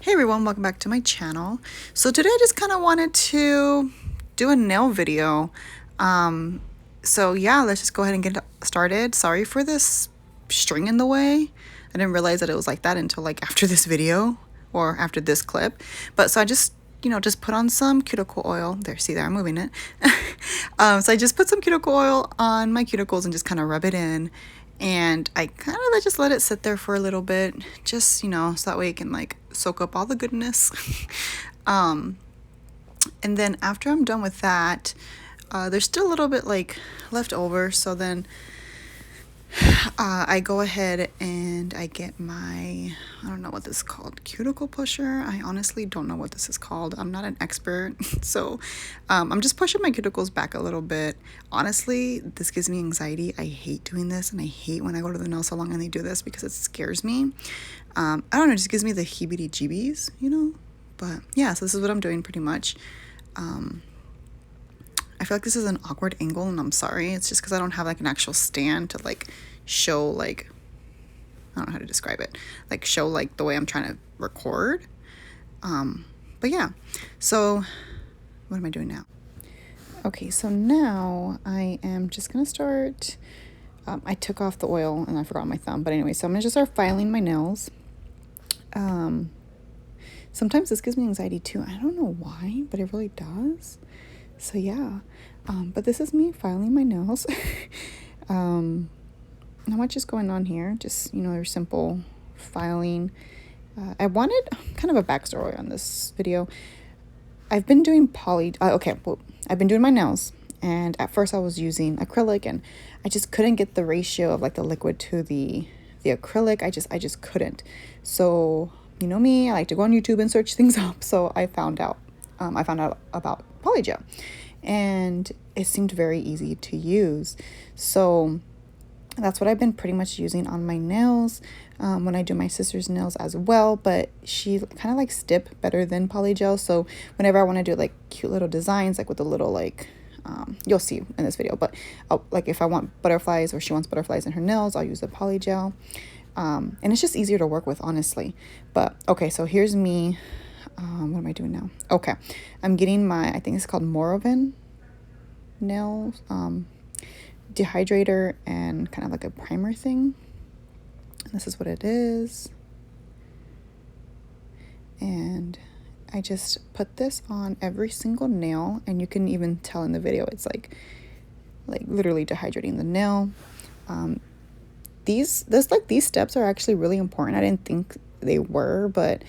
Hey everyone, welcome back to my channel. So today I just kind of wanted to do a nail video. So yeah, let's just go ahead and get started. Sorry for this string in the way. I didn't realize that it was like that until like after this video or after this clip. But so I just, just put on some cuticle oil. There, see there, I'm moving it. So I just put some cuticle oil on my cuticles and just kind of rub it in. And I kind of just let it sit there for a little bit, just, so that way it can like soak up all the goodness. And then after I'm done with that, there's still a little bit like left over. So then I go ahead and I get my, I don't know what this is called, cuticle pusher. I honestly don't know what this is called. I'm not an expert. So I'm just pushing my cuticles back a little bit. Honestly, this gives me anxiety. I hate doing this, and I hate when I go to the nail salon and they do this because it scares me. I don't know, it just gives me the heebie-jeebies, But yeah, so this is what I'm doing pretty much. I feel like this is an awkward angle, and I'm sorry. It's just because I don't have like an actual stand to like show like, I don't know how to describe it, like show like the way I'm trying to record. But yeah, so what am I doing now? Okay, so now I am just gonna start. I took off the oil and I forgot my thumb, but anyway, so I'm gonna just start filing my nails. Sometimes this gives me anxiety too. I don't know why, but it really does. So yeah, but this is me filing my nails. Not much is going on here, just, your simple filing. I wanted kind of a backstory on this video. I've been doing I've been doing my nails, and at first I was using acrylic, and I just couldn't get the ratio of like the liquid to the acrylic. I just couldn't. So, me, I like to go on YouTube and search things up. So I found out about Polygel, and it seemed very easy to use. So that's what I've been pretty much using on my nails, when I do my sister's nails as well. But she kind of likes dip better than Polygel. So whenever I want to do like cute little designs, like with a little like, you'll see in this video, but like if I want butterflies or she wants butterflies in her nails, I'll use the Polygel. And it's just easier to work with, honestly. But okay, so here's me. What am I doing now? Okay, I'm getting my, I think it's called Moravin nails, dehydrator and kind of like a primer thing. This is what it is. And I just put this on every single nail, and you can even tell in the video it's like literally dehydrating the nail. These steps are actually really important. I didn't think they were, but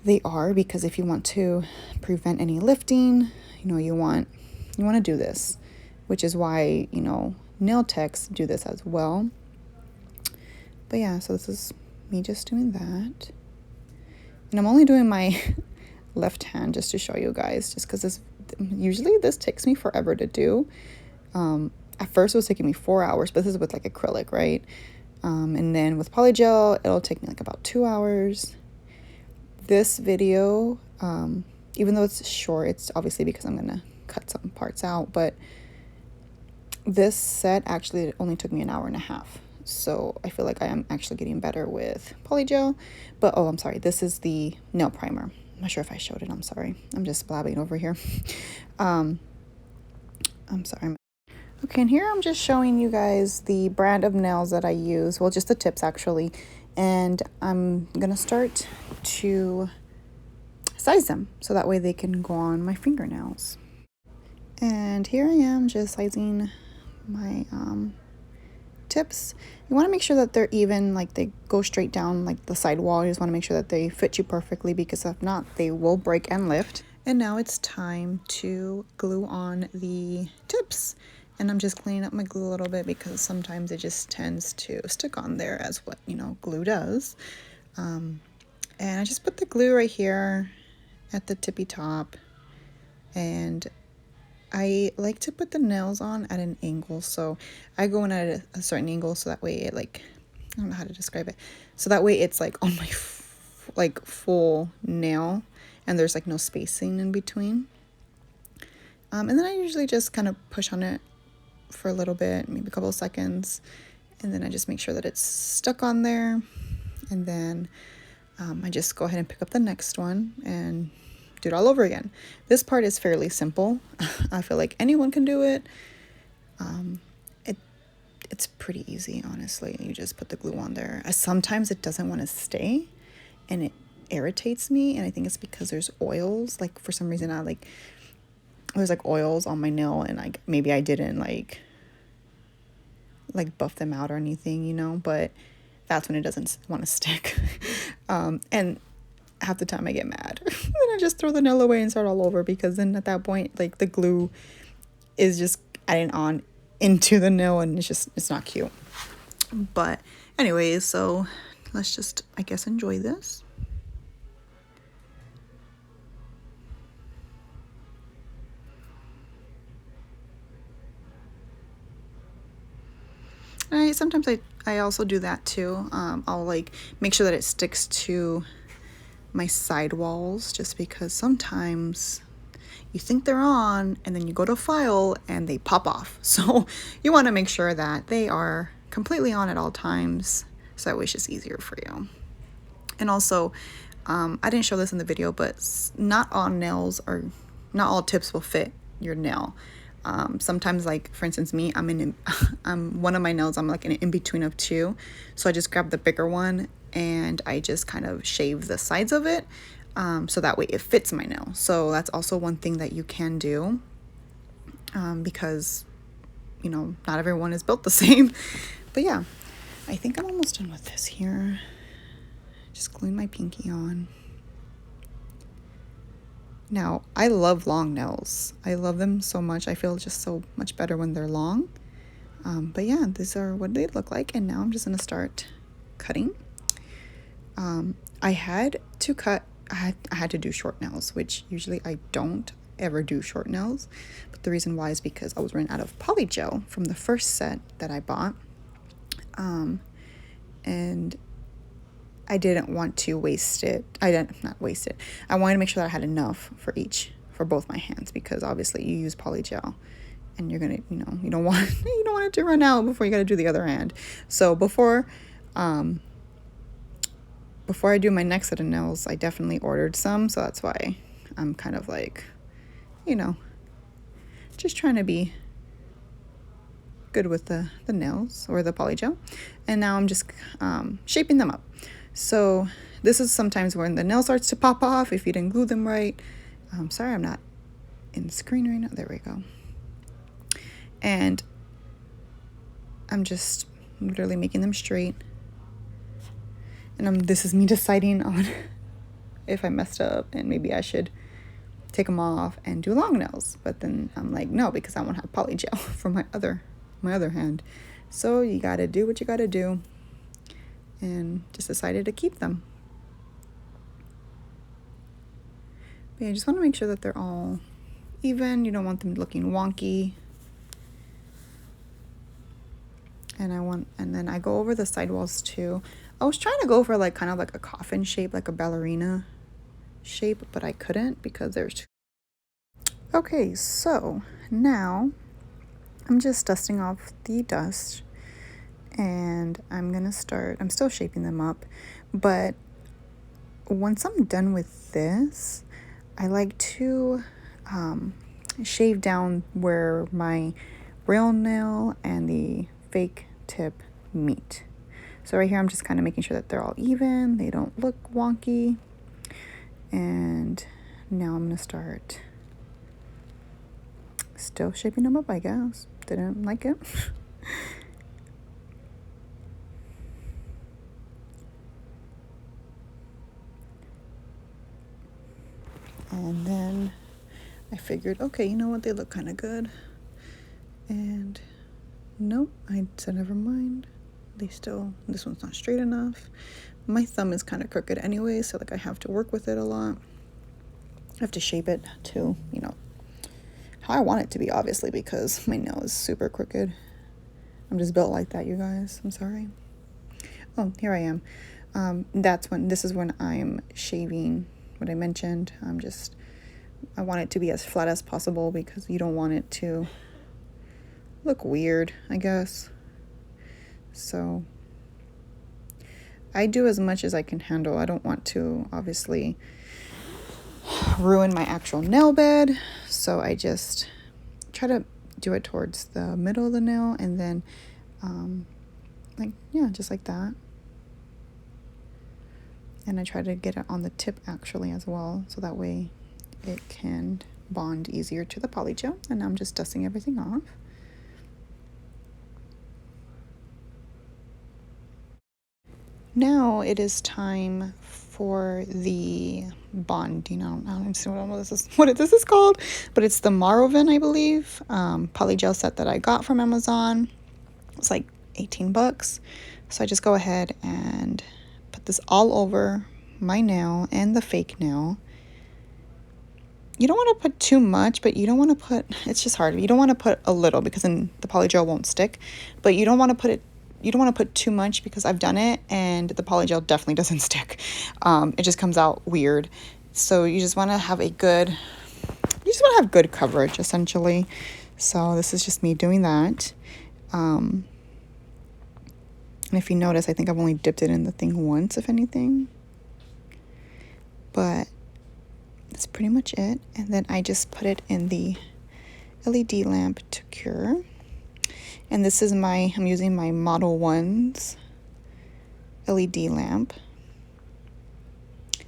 they are, because if you want to prevent any lifting, you want to do this, which is why, nail techs do this as well. But yeah, so this is me just doing that. And I'm only doing my left hand just to show you guys, just because usually this takes me forever to do. At first it was taking me 4 hours, but this is with like acrylic, right? And then with Polygel, it'll take me like about 2 hours. This video, even though it's short, it's obviously because I'm gonna cut some parts out, but this set actually only took me 1.5 hours. So I feel like I am actually getting better with Polygel. But oh, I'm sorry, this is the nail primer. I'm not sure if I showed it, I'm sorry. I'm just blabbing over here. I'm sorry. Okay, and here I'm just showing you guys the brand of nails that I use. Well, just the tips actually. And I'm gonna start to size them so that way they can go on my fingernails. And here I am just sizing my tips. You want to make sure that they're even, like they go straight down like the side wall. You just want to make sure that they fit you perfectly, because if not, they will break and lift. And now it's time to glue on the tips. And I'm just cleaning up my glue a little bit because sometimes it just tends to stick on there, as what, glue does. And I just put the glue right here at the tippy top. And I like to put the nails on at an angle. So I go in at a certain angle, so that way it like, I don't know how to describe it. So that way it's like on my full nail, and there's like no spacing in between. And then I usually just kind of push on it for a little bit, maybe a couple of seconds, and then I just make sure that it's stuck on there. And then I just go ahead and pick up the next one and do it all over again. This part is fairly simple. I feel like anyone can do it. It it's pretty easy, honestly. You just put the glue on there. Sometimes it doesn't want to stay, and it irritates me, and I think it's because there's oils. Like, for some reason, there's like oils on my nail, and like maybe I didn't like buff them out or anything, you know, but that's when it doesn't want to stick. And half the time I get mad and I just throw the nail away and start all over, because then at that point, like, the glue is just adding on into the nail, and it's not cute. But anyways, so let's just, I guess, enjoy this. Sometimes I also do that too. I'll like make sure that it sticks to my side walls, just because sometimes you think they're on and then you go to file and they pop off. So you want to make sure that they are completely on at all times, so that way it's just easier for you. And also, I didn't show this in the video, but not all tips will fit your nail. Sometimes, like, for instance, me, I'm one of my nails, I'm like an in-between of two. So I just grab the bigger one and I just kind of shave the sides of it. So that way it fits my nail. So that's also one thing that you can do, because, you know, not everyone is built the same. But yeah, I think I'm almost done with this here. Just gluing my pinky on. Now, I love long nails. I love them so much. I feel just so much better when they're long. But yeah, these are what they look like. And now I'm just going to start cutting. I had to do short nails, which usually I don't ever do short nails. But the reason why is because I was running out of Polygel from the first set that I bought. And I didn't want to waste it. Not waste it. I wanted to make sure that I had enough for both my hands, because obviously you use Polygel and you're gonna, you don't want it to run out before you gotta do the other hand. So before I do my next set of nails, I definitely ordered some. So that's why I'm kind of like, just trying to be good with the nails or the Polygel. And now I'm just shaping them up. So this is sometimes when the nail starts to pop off if you didn't glue them right. Sorry, I'm not in the screen right now. There we go. And I'm just literally making them straight. And this is me deciding on if I messed up and maybe I should take them off and do long nails. But then I'm like, no, because I won't have Polygel for my other hand. So you got to do what you got to do. And just decided to keep them. But yeah, I just want to make sure that they're all even. You don't want them looking wonky. And then I go over the sidewalls too. I was trying to go for like kind of like a coffin shape, like a ballerina shape, but I couldn't because there's too. Okay, so now I'm just dusting off the dust. And I'm still shaping them up, but once I'm done with this, I like to shave down where my real nail and the fake tip meet. So right here, I'm just kind of making sure that they're all even, they don't look wonky. And now I'm going to start still shaping them up, I guess. Didn't like it. And then I figured, okay, you know what? They look kind of good. And nope, I said, never mind. This one's not straight enough. My thumb is kind of crooked anyway, so like I have to work with it a lot. I have to shape it to, how I want it to be, obviously, because my nail is super crooked. I'm just built like that, you guys. I'm sorry. Oh, here I am. This is when I'm shaving what I mentioned. I want it to be as flat as possible because you don't want it to look weird, I guess. So I do as much as I can handle. I don't want to obviously ruin my actual nail bed, so I just try to do it towards the middle of the nail, and then like, yeah, just like that. And I try to get it on the tip actually as well, so that way it can bond easier to the polygel. And now I'm just dusting everything off. Now it is time for the bonding. I don't know what this is called, but it's the Marovin, I believe, polygel set that I got from Amazon. It's like 18 bucks. So I just go ahead and put this all over my nail and the fake nail. You don't want to put too much, but you don't want to put, it's just hard. You don't want to put a little because then the polygel won't stick, but you don't want to put too much because I've done it and the polygel definitely doesn't stick. It just comes out weird. So you just want to have good coverage essentially. So this is just me doing that. And if you notice, I think I've only dipped it in the thing once, if anything. But that's pretty much it. And then I just put it in the LED lamp to cure. And this is I'm using my Model 1's LED lamp. I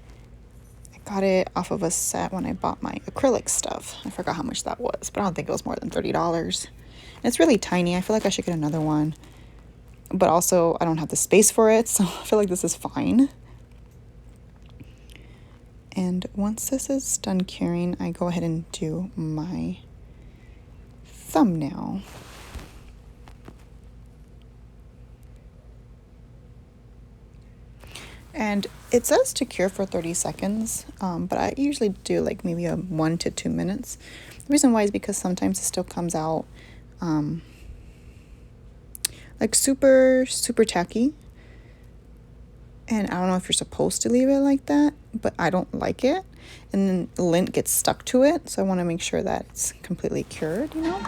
got it off of a set when I bought my acrylic stuff. I forgot how much that was, but I don't think it was more than $30. And it's really tiny. I feel like I should get another one. But also, I don't have the space for it, so I feel like this is fine. And once this is done curing, I go ahead and do my thumbnail. And it says to cure for 30 seconds, but I usually do like maybe 1 to 2 minutes. The reason why is because sometimes it still comes out like super, super tacky. And I don't know if you're supposed to leave it like that, but I don't like it. And then the lint gets stuck to it, so I want to make sure that it's completely cured, you know?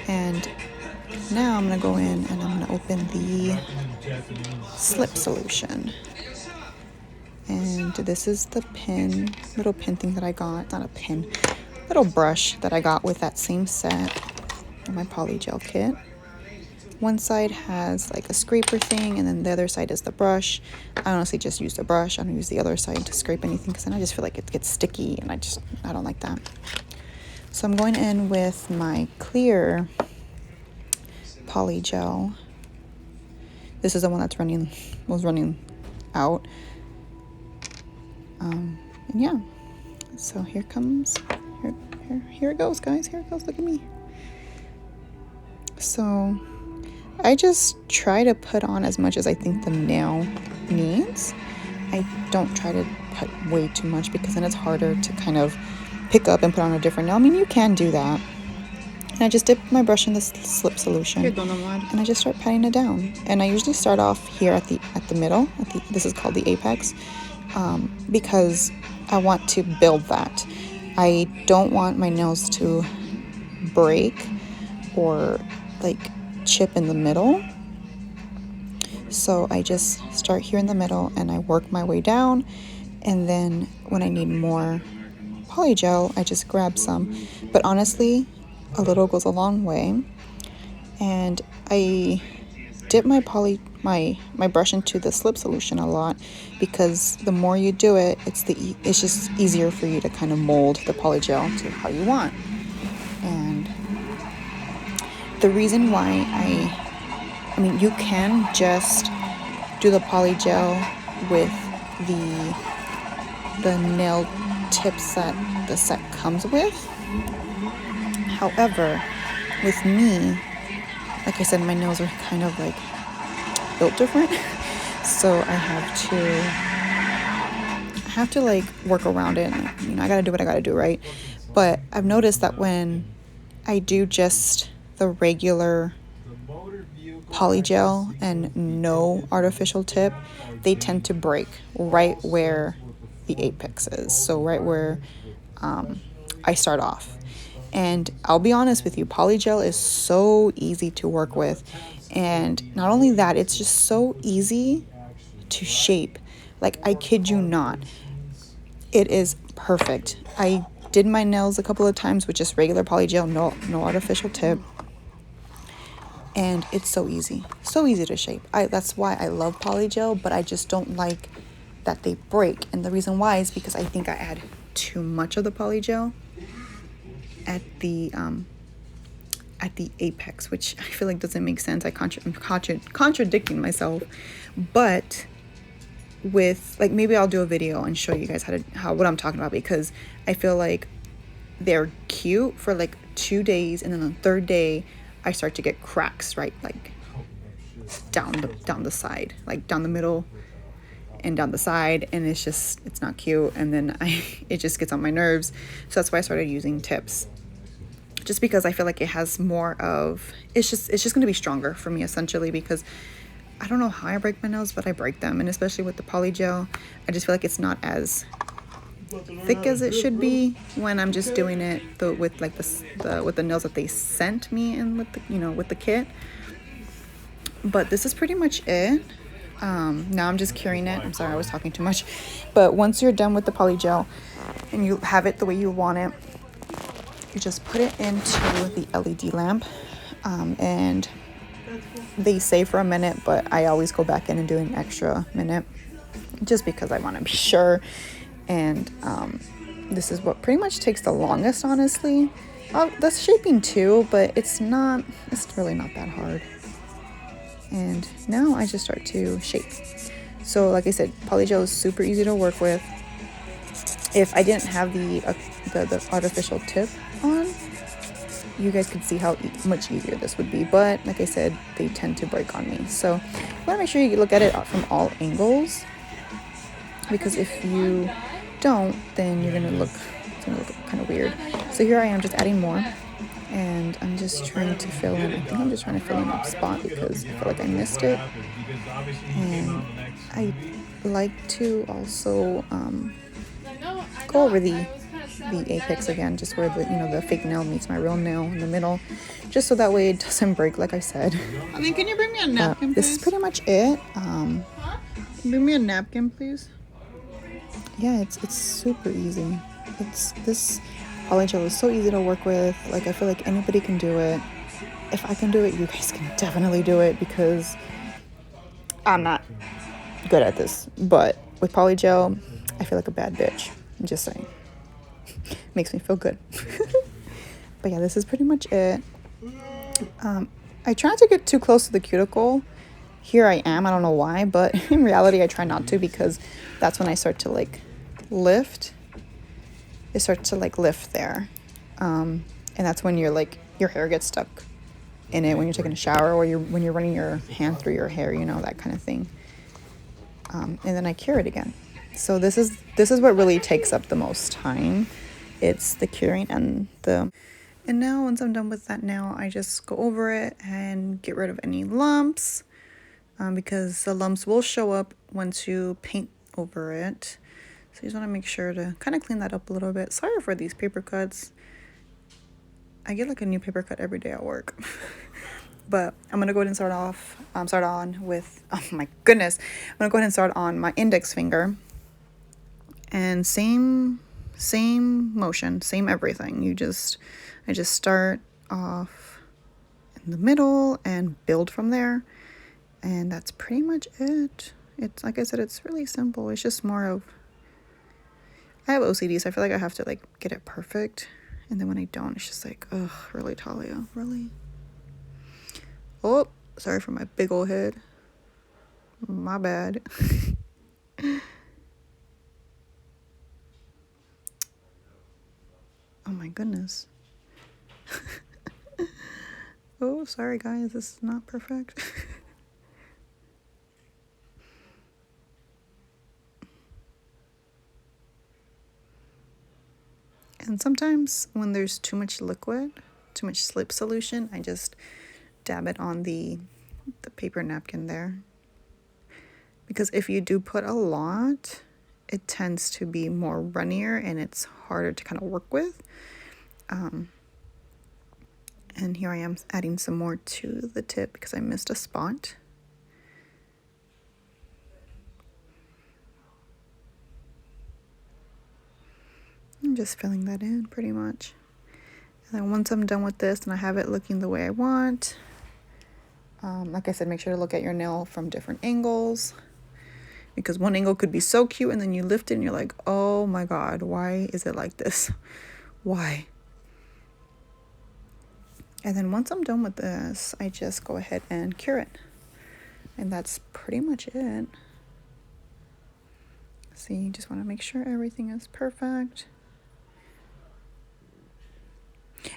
And now I'm going to go in and I'm going to open the slip solution. And this is the little pin thing that I got. Not a pin, little brush that I got with that same set in my polygel kit. One side has like a scraper thing, and then the other side is the brush. I honestly just use the brush. I don't use the other side to scrape anything because then I just feel like it gets sticky, and I don't like that. So I'm going in with my clear polygel. This is the one that's was running out. And yeah, so here it goes, guys. Here it goes. Look at me. So I just try to put on as much as I think the nail needs. I don't try to put way too much because then it's harder to kind of pick up and put on a different nail. I mean, you can do that. And I just dip my brush in this slip solution, and I just start patting it down. And I usually start off here at the middle. This is called the apex, because I want to build that. I don't want my nails to break or like chip in the middle. So I just start here in the middle and I work my way down, and then when I need more polygel, I just grab some. But honestly, a little goes a long way. And I dip my brush into the slip solution a lot because the more you do it, it's just easier for you to kind of mold the polygel to how you want. And the reason why I mean, you can just do the polygel with the nail tips that the set comes with. However, with me, like I said, my nails are kind of like built different, so I have to like work around it. And, I gotta do what I gotta do, right? But I've noticed that when I do just the regular polygel and no artificial tip, they tend to break right where the apex is, so right where I start off. And I'll be honest with you, polygel is so easy to work with. And not only that, it's just so easy to shape. Like, I kid you not, it is perfect. I did my nails a couple of times with just regular polygel, no artificial tip, and it's so easy to shape. That's why I love polygel, but I just don't like that they break. And the reason why is because I think I add too much of the polygel at the apex, which I feel like doesn't make sense. I'm contradicting myself, but with, like, maybe I'll do a video and show you guys what I'm talking about, because I feel like they're cute for like 2 days, and then the third day I start to get cracks, right, like down the side, like down the middle and down the side, and it's not cute, and then it just gets on my nerves. So that's why I started using tips, just because I feel like it has more of, it's just going to be stronger for me, essentially, because I don't know how I break my nails, but I break them. And especially with the polygel, I just feel like it's not as thick as it should be when I'm just doing it with like with the nails that they sent me and with with the kit. But this is pretty much it. Now I'm just curing it. I'm sorry, I was talking too much. But once you're done with the polygel and you have it the way you want it, you just put it into the LED lamp, and they say for a minute, but I always go back in and do an extra minute just because I want to be sure. And this is what pretty much takes the longest, honestly. The shaping too, but it's really not that hard. And now I just start to shape. So like I said, polygel is super easy to work with. If I didn't have the artificial tip on, you guys could see how much easier this would be. But like I said, they tend to break on me. So you want to make sure you look at it from all angles, because if you don't, then it's gonna look kind of weird. So here I am just adding more, and I'm just trying to fill in. I think I'm just trying to fill in a spot because I feel like I missed it. And I like to also go over the apex again, just where the fake nail meets my real nail in the middle, just so that way it doesn't break, like I said. I mean, can you bring me a napkin, please? This is pretty much it. Bring me a napkin, please. Yeah, it's super easy. This polygel is so easy to work with. Like, I feel like anybody can do it. If I can do it, you guys can definitely do it, because I'm not good at this. But with polygel, I feel like a bad bitch. I'm just saying. Makes me feel good. But yeah, this is pretty much it. I try not to get too close to the cuticle. Here I am. I don't know why, but in reality, I try not to, because that's when I start to like lift. It starts to like lift there. And that's when your hair gets stuck in it when you're taking a shower, or when you're running your hand through your hair, that kind of thing. And then I cure it again. So this is what really takes up the most time. It's the curing and now once I'm done with that nail, I just go over it and get rid of any lumps, because the lumps will show up once you paint over it. So you just want to make sure to kind of clean that up a little bit. Sorry for these paper cuts. I get like a new paper cut every day at work. But I'm going to go ahead and start on with, oh my goodness. I'm going to go ahead and start on my index finger. And same motion, same everything. I just start off in the middle and build from there. And that's pretty much it. It's, like I said, it's really simple. It's just more of, I have OCD, so I feel like I have to like get it perfect. And then when I don't, it's just like, ugh, really, Talia, really? Oh, sorry for my big old head. My bad. Oh my goodness. Oh, sorry guys, this is not perfect. And sometimes when there's too much liquid, too much slip solution, I just dab it on the paper napkin there. Because if you do put a lot, it tends to be more runnier and it's harder to kind of work with. And here I am adding some more to the tip because I missed a spot. I'm just filling that in pretty much. And then once I'm done with this and I have it looking the way I want, like I said, make sure to look at your nail from different angles, because one angle could be so cute and then you lift it and you're like, oh my god, why is it like this? Why? And then once I'm done with this, I just go ahead and cure it. And that's pretty much it. See, you just want to make sure everything is perfect.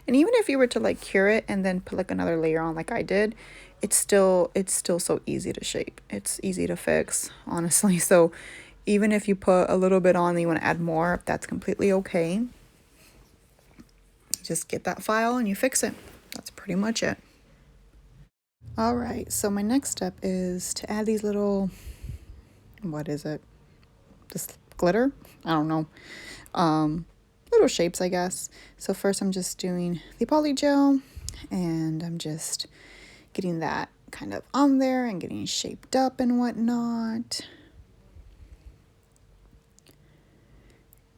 And even if you were to like cure it and then put like another layer on like I did, it's still so easy to shape. It's easy to fix, honestly. So even if you put a little bit on and you want to add more, that's completely okay. Just get that file and you fix it. That's pretty much it. All right, so my next step is to add these little, what is it? This glitter? I don't know. Little shapes, I guess. So first I'm just doing the Polygel and I'm just getting that kind of on there and getting shaped up and whatnot.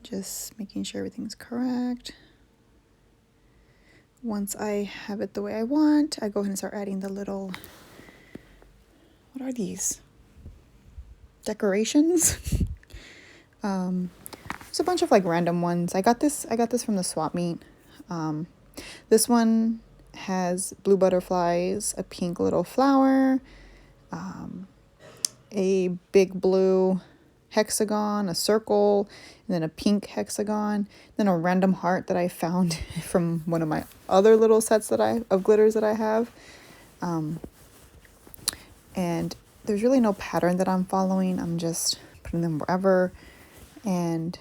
Just making sure everything's correct. Once I have it the way I want, I go ahead and start adding the little, what are these? Decorations? There's a bunch of like random ones. I got this from the swap meet. This one has blue butterflies, a pink little flower, a big blue hexagon, a circle, and then a pink hexagon, then a random heart that I found from one of my other little sets of glitters that I have. And there's really no pattern that I'm following. I'm just putting them wherever, and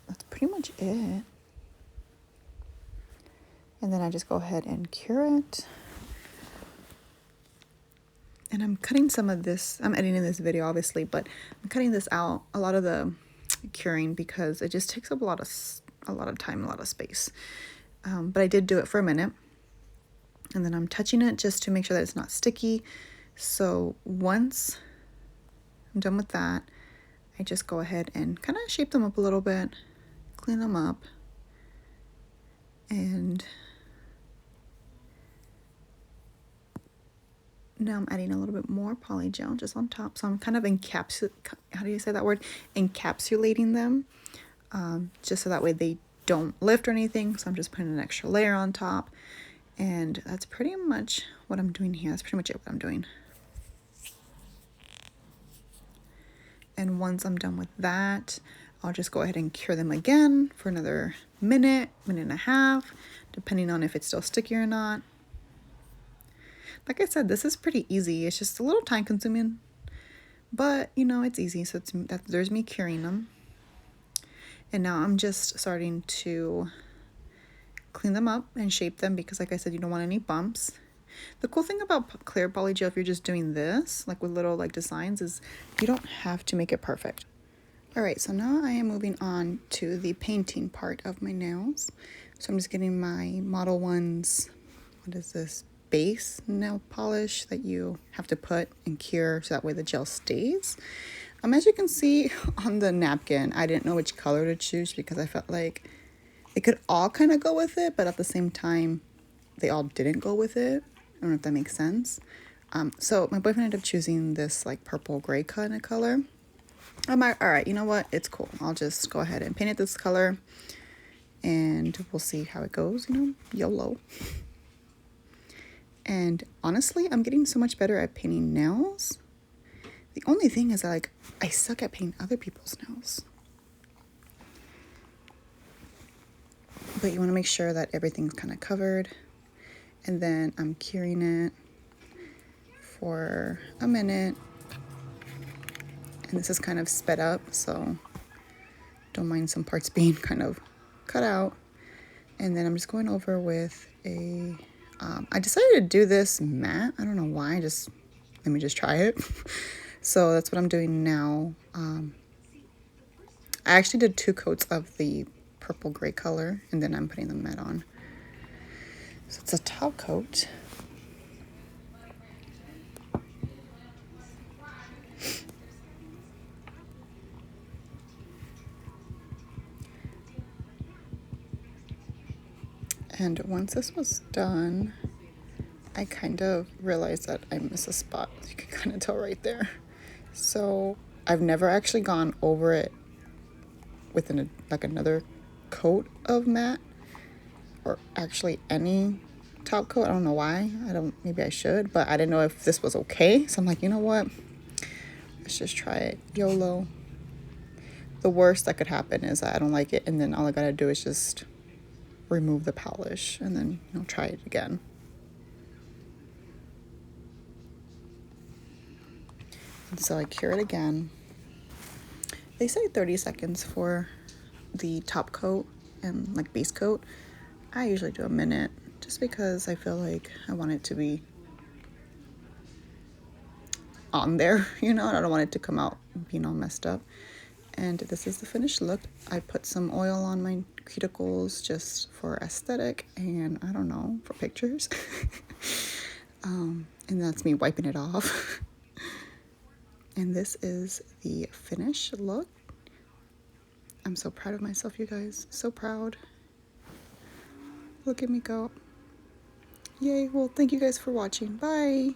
that's pretty much it. And then I just go ahead and cure it. And I'm cutting some of this, I'm editing this video obviously, but I'm cutting this out, a lot of the curing, because it just takes up a lot of time, a lot of space. But I did do it for a minute. And then I'm touching it just to make sure that it's not sticky. So once I'm done with that, I just go ahead and kind of shape them up a little bit, clean them up, and now I'm adding a little bit more polygel just on top. So I'm kind of encapsulating them, just so that way they don't lift or anything. So I'm just putting an extra layer on top. And that's pretty much what I'm doing here. That's pretty much it what I'm doing. And once I'm done with that, I'll just go ahead and cure them again for another minute and a half, depending on if it's still sticky or not. Like I said, this is pretty easy. It's just a little time consuming, but you know, it's easy. So there's me curing them. And now I'm just starting to clean them up and shape them, because like I said, you don't want any bumps. The cool thing about clear polygel, if you're just doing this like with little like designs, is you don't have to make it perfect. All right, so now I am moving on to the painting part of my nails. So I'm just getting my Model 1's, what is this, base nail polish that you have to put and cure so that way the gel stays. As you can see on the napkin, I didn't know which color to choose because I felt like they could all kind of go with it, but at the same time, they all didn't go with it. I don't know if that makes sense. So my boyfriend ended up choosing this like purple gray kind of color. I'm like, all right, you know what? It's cool. I'll just go ahead and paint it this color and we'll see how it goes, you know, YOLO. And honestly, I'm getting so much better at painting nails. The only thing is that, like, I suck at painting other people's nails. But you want to make sure that everything's kind of covered. And then I'm curing it for a minute. And this is kind of sped up, so don't mind some parts being kind of cut out. And then I'm just going over with a, I decided to do this matte. I don't know why, let me just try it. So that's what I'm doing now. I actually did 2 coats of the purple gray color, and then I'm putting the matte on. So it's a top coat. And once this was done, I kind of realized that I missed a spot. You can kind of tell right there. So I've never actually gone over it with another coat of matte, or actually any top coat. I don't know why. Maybe I should, but I didn't know if this was okay. So I'm like, you know what? Let's just try it. YOLO. The worst that could happen is that I don't like it, and then all I gotta do is just remove the polish and then, try it again. And so I cure it again. They say 30 seconds for the top coat and like base coat. I usually do a minute just because I feel like I want it to be on there, I don't want it to come out being all messed up. And this is the finished look. I put some oil on my cuticles just for aesthetic and I don't know, for pictures. And that's me wiping it off. And this is the finished look. I'm so proud of myself, you guys. So proud. Look at me go. Yay. Well, thank you guys for watching. Bye.